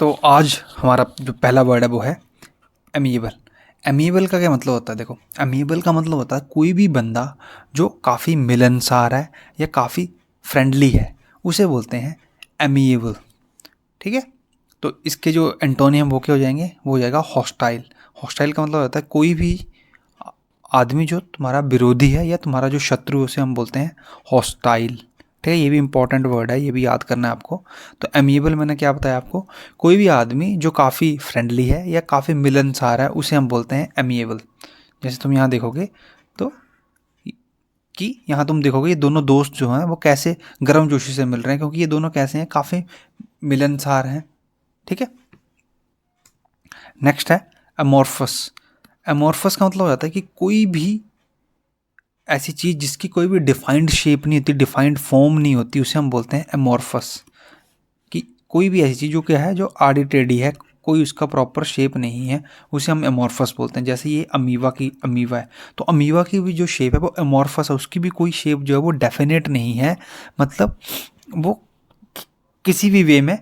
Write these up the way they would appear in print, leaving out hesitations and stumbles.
तो आज हमारा जो पहला वर्ड है वो है एमिएबल। एमिएबल का क्या मतलब होता है? देखो, एमिएबल का मतलब होता है कोई भी बंदा जो काफ़ी मिलनसार है या काफ़ी फ्रेंडली है, उसे बोलते हैं एमिएबल। ठीक है। तो इसके जो एंटोनियम वो क्या हो जाएंगे, वो हो जाएगा हॉस्टाइल। हॉस्टाइल का मतलब होता है कोई भी आदमी जो तुम्हारा विरोधी है या तुम्हारा जो शत्रु है, उसे हम बोलते हैं हॉस्टाइल। ठीक है, ये भी इंपॉर्टेंट वर्ड है, ये भी याद करना है आपको। तो एमिएबल मैंने क्या बताया आपको, कोई भी आदमी जो काफ़ी फ्रेंडली है या काफ़ी मिलनसार है, उसे हम बोलते हैं एमिएबल। जैसे तुम यहाँ देखोगे तो कि यहाँ तुम देखोगे ये दोनों दोस्त जो हैं वो कैसे गर्मजोशी से मिल रहे हैं, क्योंकि ये दोनों कैसे हैं, काफ़ी मिलनसार हैं। ठीक है। नेक्स्ट है अमोर्फस। अमोर्फस का मतलब हो जाता है कि कोई भी ऐसी चीज़ जिसकी कोई भी डिफाइंड शेप नहीं होती, डिफाइंड फॉर्म नहीं होती, उसे हम बोलते हैं एमॉर्फस। कि कोई भी ऐसी चीज़ जो क्या है, जो आड़ी टेढ़ी है, कोई उसका प्रॉपर शेप नहीं है, उसे हम एमॉर्फस बोलते हैं। जैसे ये अमीवा है, तो अमीवा की भी जो शेप है वो एमॉर्फस है, उसकी भी कोई शेप जो है वो डेफिनेट नहीं है। मतलब वो किसी भी वे में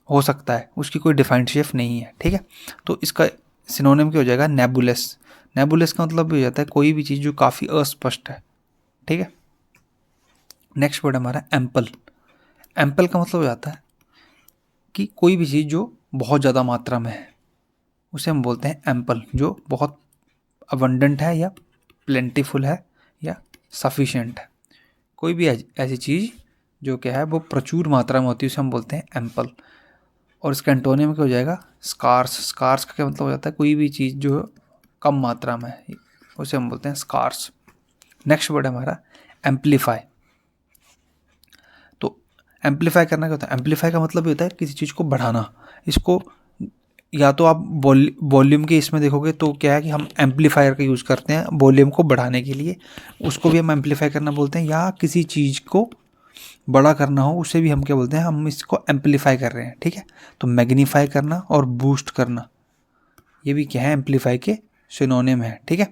हो सकता है, उसकी कोई डिफाइंड शेप नहीं है। ठीक है। तो इसका सिनोनिम क्या हो जाएगा, नेबुलस। नेबुलस का मतलब भी हो जाता है कोई भी चीज़ जो काफ़ी अस्पष्ट है। ठीक है। नेक्स्ट वर्ड हमारा एम्पल। एम्पल का मतलब हो जाता है कि कोई भी चीज़ जो बहुत ज़्यादा मात्रा में है, उसे हम बोलते हैं एम्पल। जो बहुत अबंडेंट है या प्लेंटीफुल है या सफिशिएंट है, कोई भी ऐसी चीज़ जो क्या है वो प्रचुर मात्रा में होती है, उसे हम बोलते हैं एम्पल। और इसका एंटोनियम में क्या हो जाएगा, स्कार्स। स्कार्स का क्या मतलब हो जाता है कोई भी चीज़ जो कम मात्रा में है, उसे हम बोलते हैं स्कार्स। नेक्स्ट वर्ड है हमारा एम्पलीफाई। तो एम्पलीफाई करना क्या होता है, एम्पलीफाई का मतलब ये होता है किसी चीज़ को बढ़ाना। इसको या तो आप वॉल्यूम के इसमें देखोगे तो क्या है कि हम एम्पलीफायर का यूज़ करते हैं वॉल्यूम को बढ़ाने के लिए, उसको भी हम एम्पलीफाई करना बोलते हैं। या किसी चीज़ को बड़ा करना हो, उसे भी हम क्या बोलते हैं, हम इसको एम्पलीफाई कर रहे हैं। ठीक है। तो मैग्नीफाई करना और बूस्ट करना, ये भी क्या है, एम्पलीफाई के सिनोनिम है। ठीक है।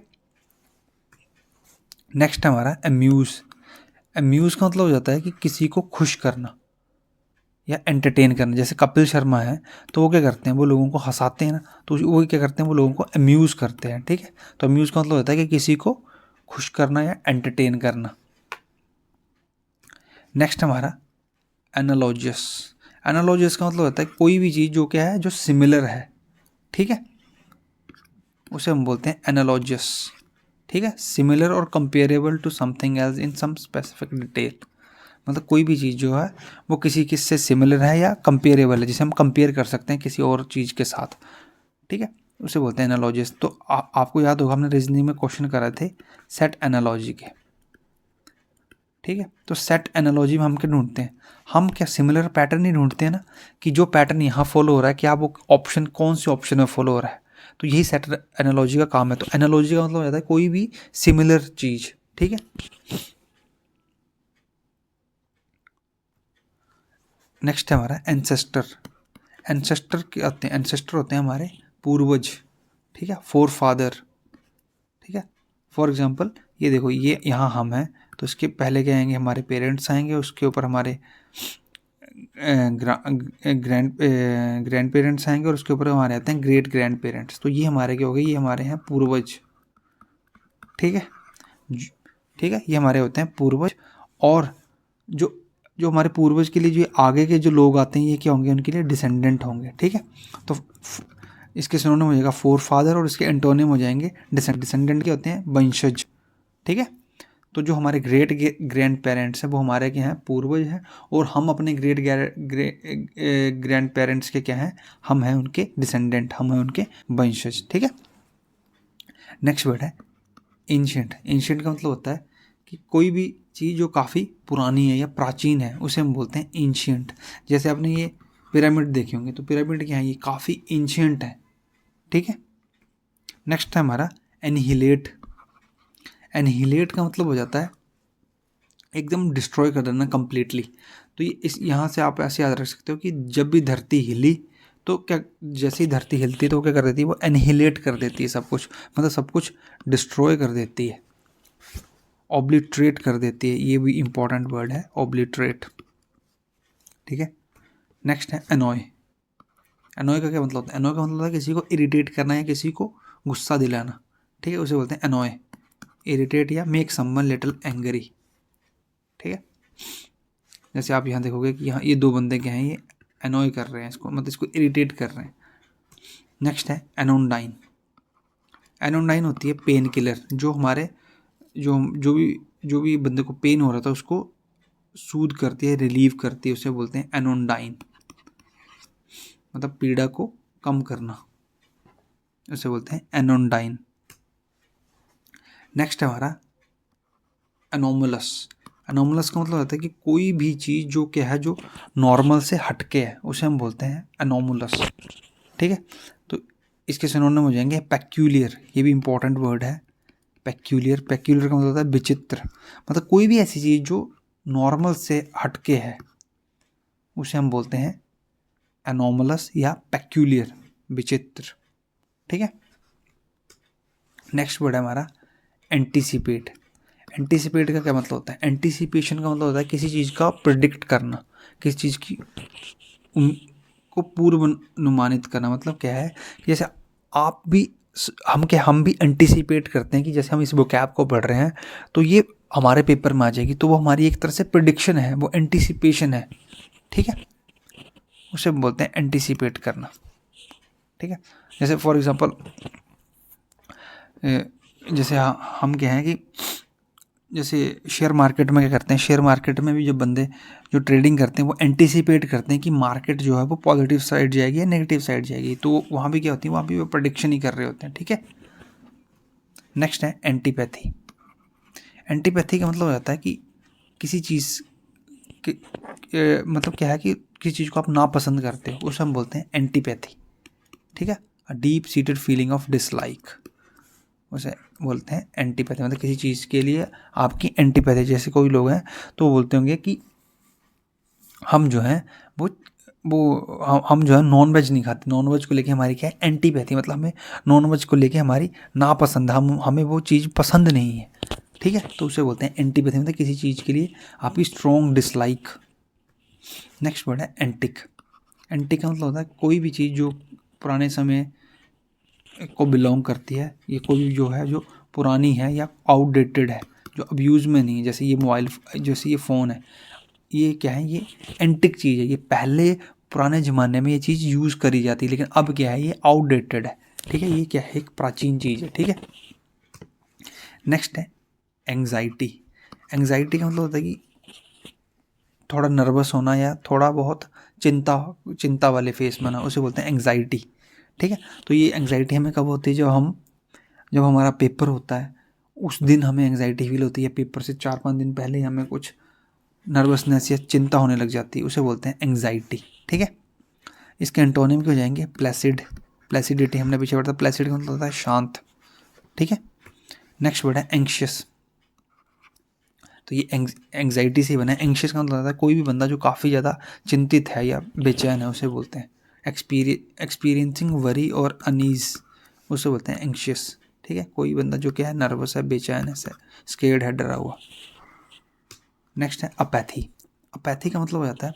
नेक्स्ट हमारा अम्यूज़। अम्यूज़ का मतलब हो जाता है कि किसी को खुश करना या एंटरटेन करना। जैसे कपिल शर्मा है, तो वो क्या करते हैं, वो लोगों को हंसाते हैं ना, तो वो क्या करते हैं, वो लोगों को अम्यूज़ करते हैं। ठीक है। तो अम्यूज़ का मतलब होता है कि किसी को खुश करना या एंटरटेन करना। नेक्स्ट हमारा एनालॉजियस। एनालॉजियस का मतलब होता है कोई भी चीज़ जो क्या है, जो सिमिलर है। ठीक है, उसे हम बोलते हैं एनालॉजियस। ठीक है। सिमिलर और comparable to something else in some specific detail. मतलब कोई भी चीज़ जो है वो किसी किससे सिमिलर है या कंपेरेबल है, जिसे हम कंपेयर कर सकते हैं किसी और चीज़ के साथ। ठीक है, उसे बोलते हैं एनालॉजिस। तो आपको याद होगा हमने रीजनिंग में क्वेश्चन कराए थे सेट एनालॉजी के। ठीक है। तो सेट एनालॉजी में हम क्या ढूंढते हैं, हम क्या सिमिलर पैटर्न ही ढूंढते हैं ना, कि जो पैटर्न यहाँ फॉलो हो रहा है क्या वो ऑप्शन कौन से ऑप्शन में फॉलो हो रहा है। तो यही सेट एनालॉजी का काम है। तो एनालॉजी का मतलब हो जाता है कोई भी सिमिलर चीज़। ठीक है। नेक्स्ट है हमारा एंसेस्टर। एंसेस्टर क्या होते हैं, एंसेस्टर होते हैं हमारे पूर्वज। ठीक है, फोर फादर। ठीक है। फॉर एग्जांपल ये देखो, ये यहाँ हम हैं, तो इसके पहले क्या आएंगे, हमारे पेरेंट्स आएंगे, उसके ऊपर हमारे ग्रैंड पेरेंट्स आएंगे, और उसके ऊपर हमारे आते हैं ग्रेट ग्रैंड पेरेंट्स। तो ये हमारे क्या हो गए, ये हमारे हैं पूर्वज। ठीक है। ठीक है, ये हमारे होते हैं पूर्वज। और जो जो हमारे पूर्वज के लिए जो आगे के जो लोग आते हैं, ये क्या होंगे, उनके लिए डिसेंडेंट होंगे। ठीक है। तो इसके सिनोनिम हो जाएगा फोर फादर, और इसके एंटोनिम हो जाएंगे डिसेंडेंट के होते हैं वंशज। ठीक है। तो जो हमारे ग्रेट ग्रैंड पेरेंट्स हैं वो हमारे क्या हैं, पूर्वज हैं। और हम अपने ग्रेट ग्रैंड पेरेंट्स के क्या हैं, हम हैं उनके डिसेंडेंट, हम हैं उनके वंशज। ठीक है। नेक्स्ट वर्ड है एंशिएंट। एंशिएंट का मतलब होता है कि कोई भी चीज़ जो काफ़ी पुरानी है या प्राचीन है, उसे हम बोलते हैं एंशिएंट। जैसे आपने ये पिरामिड देखे होंगे, तो पिरामिड क्या है, ये काफ़ी एंशिएंट है। ठीक है। नेक्स्ट है हमारा एनहिलेट। एनहिलेट का मतलब हो जाता है एकदम डिस्ट्रॉय कर देना कंप्लीटली। तो ये इस यहाँ से आप ऐसे याद रख सकते हो कि जब भी धरती हिली, तो क्या, जैसे ही धरती हिलती है तो वो क्या कर देती है, वो एनहिलेट कर देती है सब कुछ, मतलब सब कुछ डिस्ट्रॉय कर देती है, ऑब्लिट्रेट कर देती है। ये भी इंपॉर्टेंट वर्ड है, ऑब्लिट्रेट। ठीक है। नेक्स्ट है अनॉय। एनॉय का क्या मतलब होता है? एनॉय का मतलब होता है किसी को इरिटेट करना या किसी को गुस्सा दिलाना, ठीक है, उसे बोलते हैं एनॉय। इरिटेट या मेक समवन लिटिल एंग्री, ठीक है। जैसे आप यहाँ देखोगे कि यहाँ ये दो बंदे क्या हैं, ये एनॉय कर रहे हैं इसको, मतलब इसको इरिटेट कर रहे हैं। नेक्स्ट है एनोंडाइन। एनोंडाइन होती है पेन किलर, जो हमारे जो भी बंदे को पेन हो रहा था उसको सूद करती है, रिलीव करती है, उसे बोलते हैं एनोंडाइन, मतलब पीड़ा को कम करना, उसे बोलते हैं एनोंडाइन। नेक्स्ट है हमारा एनोमलस। एनोमलस का मतलब होता है कि कोई भी चीज़ जो क्या है, जो नॉर्मल से हटके है, उसे हम बोलते हैं एनोमलस, ठीक है। तो इसके सिनोनिम हो जाएंगे पेक्यूलियर, ये भी इंपॉर्टेंट वर्ड है, पेक्यूलियर। पेक्यूलियर का मतलब होता है विचित्र, मतलब कोई भी ऐसी चीज़ जो नॉर्मल से हटके है उसे हम बोलते हैं एनोमलस या पेक्यूलियर, विचित्र, ठीक है। नेक्स्ट वर्ड है हमारा एंटीसिपेट। एंटीसिपेट का क्या मतलब होता है? एंटीसिपेशन का मतलब होता है किसी चीज़ का प्रिडिक्ट करना, किसी चीज़ की को पूर्व अनुमानित करना। मतलब क्या है, जैसे आप भी हम भी एंटीसिपेट करते हैं कि जैसे हम इस वोकैब को पढ़ रहे हैं तो ये हमारे पेपर में आ जाएगी, तो वो हमारी एक तरह से प्रिडिक्शन है, वो एंटीसिपेशन है, ठीक है, उसे बोलते हैं एंटीसिपेट करना, ठीक है। जैसे फॉर एग्जांपल जैसे हम क्या हैं कि जैसे शेयर मार्केट में क्या करते हैं, शेयर मार्केट में भी जो बंदे जो ट्रेडिंग करते हैं वो एंटीसिपेट करते हैं कि मार्केट जो है वो पॉजिटिव साइड जाएगी या नेगेटिव साइड जाएगी, तो वहाँ भी क्या होती है, वहाँ भी वो प्रेडिक्शन ही कर रहे होते हैं, ठीक है। नेक्स्ट है एंटीपैथी। एंटीपैथी का मतलब हो जाता है कि किसी चीज़ मतलब क्या है कि किसी चीज़ को आप नापसंद करते हो, उसे हम बोलते हैं एंटीपैथी, ठीक है। A deep seated feeling of dislike, उसे बोलते हैं एंटीपैथी। मतलब किसी चीज़ के लिए आपकी एंटीपैथी, जैसे कोई लोग हैं तो वो बोलते होंगे कि हम जो हैं हम जो है नॉन वेज नहीं खाते, नॉन वेज को लेके हमारी क्या है, एंटीपैथी, मतलब हमें नॉन वेज को लेके हमारी नापसंद, हमें वो चीज़ पसंद नहीं है, ठीक है, तो उसे बोलते हैं एंटीपैथी, मतलब किसी चीज़ के लिए आपकी स्ट्रॉन्ग डिसलाइक। नेक्स्ट वर्ड है एंटिक। एंटिक का मतलब होता है कोई भी चीज़ जो पुराने समय को बिलोंग करती है, ये कोई भी जो है जो पुरानी है या आउटडेटेड है, जो अब यूज़ में नहीं है, जैसे ये मोबाइल, जैसे ये फ़ोन है, ये क्या है, ये एंटिक चीज़ है, ये पहले पुराने ज़माने में ये चीज़ यूज़ करी जाती है, लेकिन अब क्या है, ये आउटडेटेड है, ठीक है, ये क्या है, एक प्राचीन चीज़ है, ठीक है। नेक्स्ट है एंग्जाइटी। एंग्जाइटी का मतलब होता है कि थोड़ा नर्वस होना या थोड़ा बहुत चिंता वाले फेस में ना, उसे बोलते हैं एंग्जाइटी, ठीक है। तो ये एंग्जाइटी हमें कब होती है, जब हमारा पेपर होता है उस दिन हमें एंग्जाइटी फील होती है, पेपर से 4-5 दिन पहले ही हमें कुछ नर्वसनेस या चिंता होने लग जाती है, उसे बोलते हैं एंग्जाइटी, ठीक है। इसके एंटोनिम के हो जाएंगे प्लेसिड, प्लेसिडिटी, हमने पीछे पढ़ा था, प्लेसिड का मतलब होता है शांत, ठीक है। नेक्स्ट वर्ड है एंग्शियस। तो ये एंग्जाइटी से ही बना है। एंग्शियस का मतलब होता है कोई भी बंदा जो काफ़ी ज़्यादा चिंतित है या बेचैन है, उसे बोलते हैं एक्सपीरियंसिंग वरी और अनीज, उसे बोलते हैं एंग्शियस, ठीक है। कोई बंदा जो क्या है, नर्वस है, बेचैन है, स्केर्ड है, डरा हुआ। नेक्स्ट है अपैथी। अपैथी का मतलब हो जाता है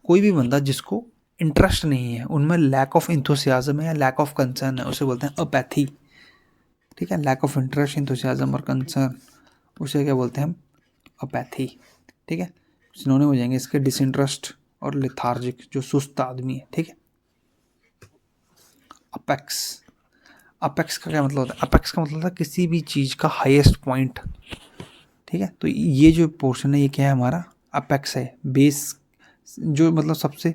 कोई भी बंदा जिसको इंटरेस्ट नहीं है, उनमें लैक ऑफ इंथुसियाज्म है या लैक ऑफ कंसर्न है, उसे बोलते हैं अपैथी, ठीक है। लैक ऑफ इंटरेस्ट, इंथुसियाज्म और कंसर्न, उसे क्या बोलते हैं हम, अपैथी, ठीक है। सिनोनिम हो जाएंगे इसके डिसइंटरेस्ट और लेथार्जिक, जो सुस्त आदमी है, ठीक है। अपेक्स। अपेक्स का क्या मतलब होता है? अपेक्स का मतलब होता है किसी भी चीज़ का हाईएस्ट पॉइंट, ठीक है। तो ये जो पोर्शन है ये क्या है हमारा, अपेक्स है, बेस, जो मतलब सबसे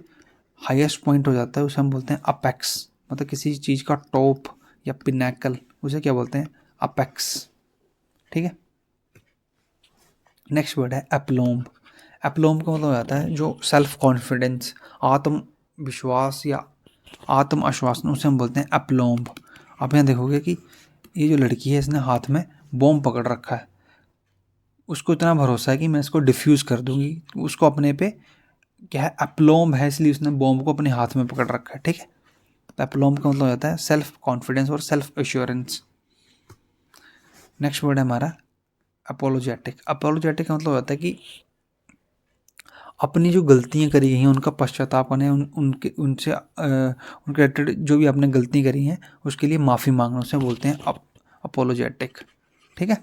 हाईएस्ट पॉइंट हो जाता है उसे हम बोलते हैं अपेक्स, मतलब किसी चीज़ का टॉप या पिनैकल, उसे क्या बोलते हैं, अपेक्स, ठीक है। नेक्स्ट वर्ड है एप्लोम। एप्लोम का मतलब हो जाता है जो सेल्फ कॉन्फिडेंस, आत्मविश्वास या आत्म आश्वासन, उसे हम बोलते हैं एप्लोम। आप यहाँ देखोगे कि ये जो लड़की है इसने हाथ में बॉम्ब पकड़ रखा है, उसको इतना भरोसा है कि मैं इसको डिफ्यूज़ कर दूंगी, उसको अपने पे क्या है, एप्लोम है, इसलिए उसने बॉम्ब को अपने हाथ में पकड़ रखा है, ठीक है। तो एप्लोम का मतलब हो जाता है सेल्फ कॉन्फिडेंस और सेल्फ एश्योरेंस। नेक्स्ट वर्ड है हमारा अपोलोजेटिक। अपोलोजेटिक का मतलब हो जाता है कि अपनी जो गलतियाँ करी गई हैं उनका पश्चाताप करना है, उनके उनसे उनके रिलेटेड जो भी आपने गलती करी हैं उसके लिए माफ़ी मांगना, उसे बोलते हैं अपोलोजेटिक। ठीक है।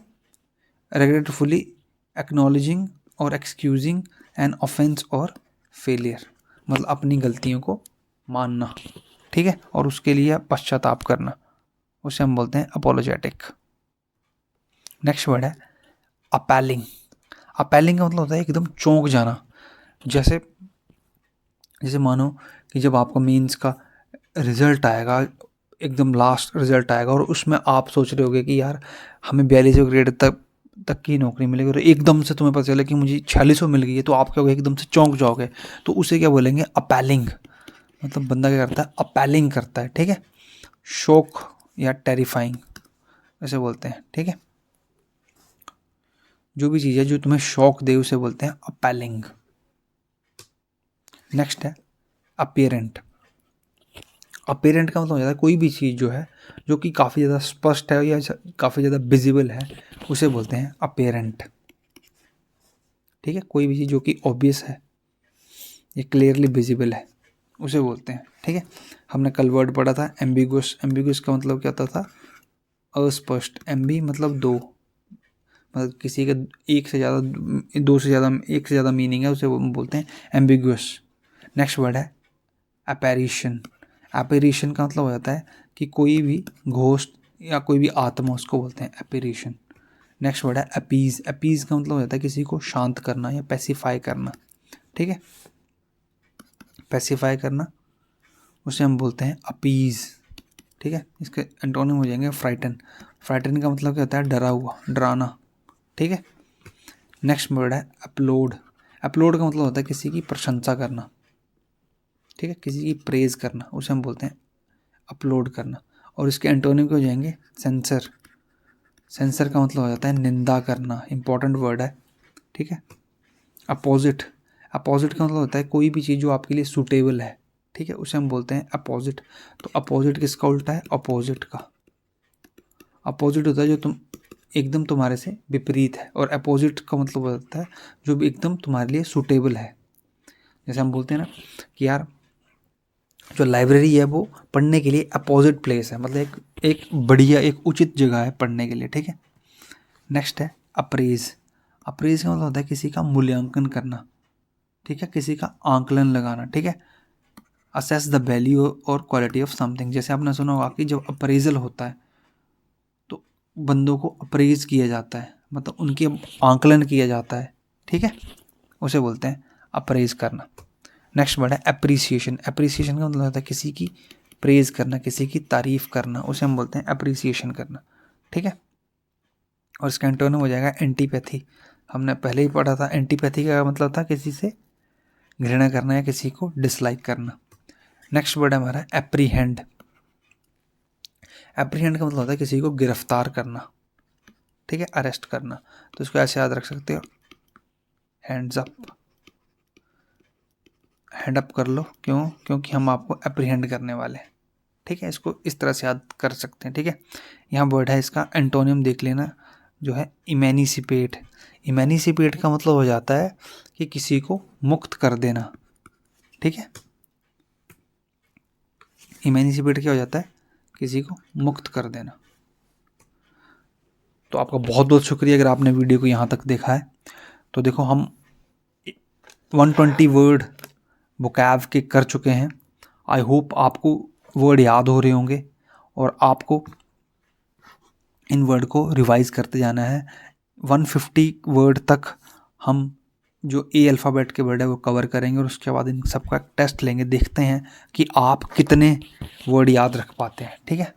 रेगरेटफुली एक्नॉलेजिंग और एक्सक्यूजिंग एन ऑफेंस और फेलियर, मतलब अपनी गलतियों को मानना, ठीक है, और उसके लिए पश्चाताप करना, उसे हम बोलते हैं अपोलोजेटिक। नेक्स्ट वर्ड है अपैलिंग। अपैलिंग का मतलब होता है एकदम चौंक जाना। जैसे मानो कि जब आपका मेंस का रिजल्ट आएगा, एकदम लास्ट रिजल्ट आएगा और उसमें आप सोच रहे होगे कि यार हमें 42 ग्रेड तक की नौकरी मिलेगी, और एकदम से तुम्हें पता चला कि मुझे 4600 मिल गई है, तो आप क्या होगा, एकदम से चौंक जाओगे। तो उसे क्या बोलेंगे, अपैलिंग। मतलब बंदा क्या करता है, अपैलिंग करता है। ठीक है। शॉक या टेरिफाइंग ऐसे बोलते हैं। ठीक है। जो भी चीज़ है जो तुम्हें शॉक दे उसे बोलते हैं अपैलिंग। नेक्स्ट है अपीयरेंट। अपीयरेंट का मतलब हो जाता है कोई भी चीज़ जो है जो कि काफ़ी ज़्यादा स्पष्ट है या काफ़ी ज़्यादा विजिबल है, उसे बोलते हैं अपीयरेंट। ठीक है। कोई भी चीज़ जो कि ऑब्वियस है, ये क्लियरली विजिबल है, उसे बोलते हैं। ठीक है। हमने कल वर्ड पढ़ा था एम्बिगुअस। एम्बिगुअस का मतलब क्या होता था, अस्पष्ट। एम्बी मतलब दो, मतलब किसी का एक से ज़्यादा, दो से ज़्यादा, एक से ज़्यादा मीनिंग है, उसे बोलते हैं एम्बिगुअस। नेक्स्ट वर्ड है अपैरिशन। अपैरिशन का मतलब हो जाता है कि कोई भी घोस्ट या कोई भी आत्मा, उसको बोलते हैं अपैरिशन। नेक्स्ट वर्ड है अपीज। अपीज का मतलब हो जाता है किसी को शांत करना या पैसिफाई करना। ठीक है। पैसिफाई करना, उसे हम बोलते हैं अपीज। ठीक है। इसके एंटोनिम हो जाएंगे फ्राइटन। फ्राइटन का मतलब क्या होता है, डरा हुआ, डराना। ठीक है। नेक्स्ट वर्ड है अपलोड। अपलोड का मतलब होता है किसी की प्रशंसा करना। ठीक है। किसी की प्रेज करना, उसे हम बोलते हैं अपलोड करना। और इसके एंटोनिम के हो जाएंगे सेंसर। सेंसर का मतलब हो जाता है निंदा करना, इंपॉर्टेंट वर्ड है। ठीक है। अपोजिट। अपोजिट का मतलब होता है कोई भी चीज़ जो आपके लिए सूटेबल है। ठीक है। उसे हम बोलते हैं अपोजिट। तो अपोजिट किसका उल्टा है, अपोजिट का। अपोजिट होता है जो तुम एकदम तुम्हारे से विपरीत है, और अपोजिट का मतलब होता है जो भी एकदम तुम्हारे लिए सूटेबल है। जैसे हम बोलते हैं ना कि यार जो लाइब्रेरी है वो पढ़ने के लिए अपोजिट प्लेस है, मतलब एक बढ़िया, एक उचित जगह है पढ़ने के लिए। ठीक है। नेक्स्ट है अप्रेज। अप्रेज का मतलब होता है किसी का मूल्यांकन करना। ठीक है। किसी का आंकलन लगाना। ठीक है। असेस द वैल्यू और क्वालिटी ऑफ समथिंग। जैसे आपने सुना होगा कि जब अप्रेजल होता है तो बंदों को अप्रेज किया जाता है, मतलब उनके आंकलन किया जाता है। ठीक है। उसे बोलते हैं अप्रेज करना। नेक्स्ट वर्ड है अप्रिसिएशन। अप्रिसिएशन का मतलब होता है किसी की प्रेज करना, किसी की तारीफ करना, उसे हम बोलते हैं अप्रिसिएशन करना। ठीक है। और इसका एंटोनिम हो जाएगा एंटीपैथी। हमने पहले ही पढ़ा था, एंटीपैथी का मतलब था किसी से घृणा करना या किसी को डिसलाइक करना। नेक्स्ट वर्ड है हमारा एप्रीहेंड। एप्रीहेंड का मतलब होता है किसी को गिरफ्तार करना। ठीक है। अरेस्ट करना। तो इसको ऐसे याद रख सकते हो, हैंड्स अप, हैंड अप कर लो। क्यों? क्योंकि हम आपको एप्रीहेंड करने वाले हैं। ठीक है। इसको इस तरह से याद कर सकते हैं। ठीक है। यहाँ वर्ड है, इसका एंटोनियम देख लेना, जो है इमेनिसिपेट। इमेनिसिपेट का मतलब हो जाता है कि किसी को मुक्त कर देना। ठीक है। इमेनिसिपेट क्या हो जाता है, किसी को मुक्त कर देना। तो आपका बहुत बहुत शुक्रिया अगर आपने वीडियो को यहाँ तक देखा है। तो देखो हम 120 वर्ड वोकैब के कर चुके हैं। आई होप आपको वर्ड याद हो रहे होंगे और आपको इन वर्ड को रिवाइज करते जाना है। 150 वर्ड तक हम जो ए अल्फ़ाबेट के वर्ड है वो कवर करेंगे, और उसके बाद इन सबका टेस्ट लेंगे, देखते हैं कि आप कितने वर्ड याद रख पाते हैं। ठीक है।